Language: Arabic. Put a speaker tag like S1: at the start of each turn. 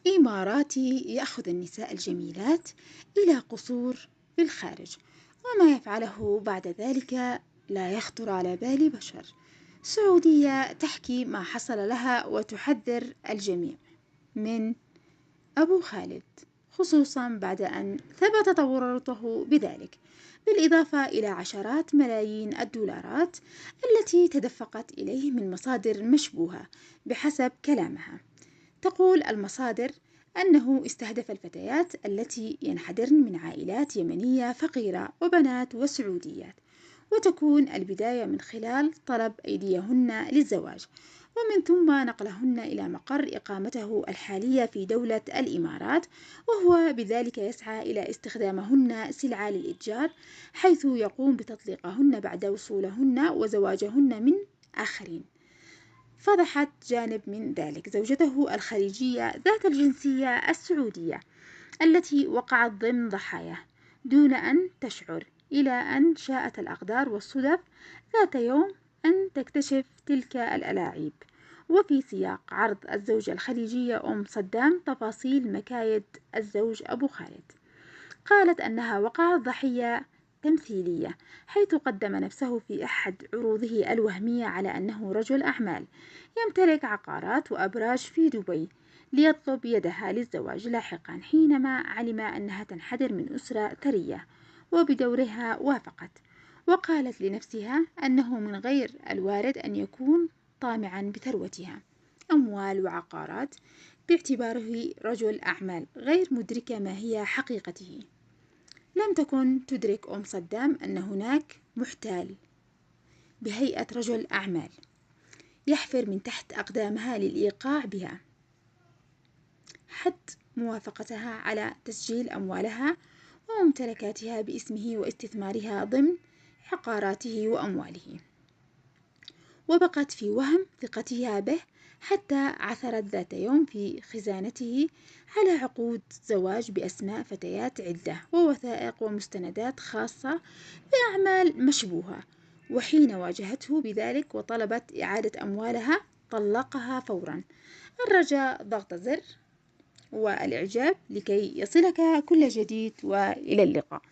S1: إماراتي يأخذ النساء الجميلات إلى قصور في الخارج، وما يفعله بعد ذلك لا يخطر على بال بشر. سعودية تحكي ما حصل لها وتحذر الجميع من أبو خالد، خصوصا بعد أن ثبت تورطه بذلك، بالإضافة إلى عشرات ملايين الدولارات التي تدفقت إليه من مصادر مشبوهة بحسب كلامها. تقول المصادر أنه استهدف الفتيات التي ينحدرن من عائلات يمنية فقيرة وبنات وسعوديات، وتكون البداية من خلال طلب أيديهن للزواج، ومن ثم نقلهن إلى مقر إقامته الحالية في دولة الإمارات، وهو بذلك يسعى إلى استخدامهن سلعة للإتجار، حيث يقوم بتطليقهن بعد وصولهن وزواجهن من آخرين. فضحت جانب من ذلك زوجته الخليجية ذات الجنسية السعودية التي وقعت ضمن ضحاياه دون أن تشعر، إلى أن شاءت الأقدار والصدف ذات يوم أن تكتشف تلك الألاعيب. وفي سياق عرض الزوجة الخليجية أم صدام تفاصيل مكايد الزوج أبو خالد، قالت أنها وقعت ضحية تمثيلية، حيث قدم نفسه في أحد عروضه الوهمية على أنه رجل أعمال يمتلك عقارات وأبراج في دبي، ليطلب يدها للزواج لاحقا حينما علم أنها تنحدر من أسرة ثرية، وبدورها وافقت، وقالت لنفسها أنه من غير الوارد أن يكون طامعا بثروتها أموال وعقارات، باعتباره رجل أعمال غير مدركة ما هي حقيقته. لم تكن تدرك أم صدام أن هناك محتال بهيئة رجل أعمال يحفر من تحت أقدامها للإيقاع بها، حتى موافقتها على تسجيل أموالها وممتلكاتها باسمه واستثمارها ضمن عقاراته وأمواله، وبقت في وهم ثقتها به حتى عثرت ذات يوم في خزانته على عقود زواج بأسماء فتيات عدة ووثائق ومستندات خاصة بأعمال مشبوهة، وحين واجهته بذلك وطلبت إعادة أموالها طلقها فورا. الرجاء ضغط زر والإعجاب لكي يصلك كل جديد، وإلى اللقاء.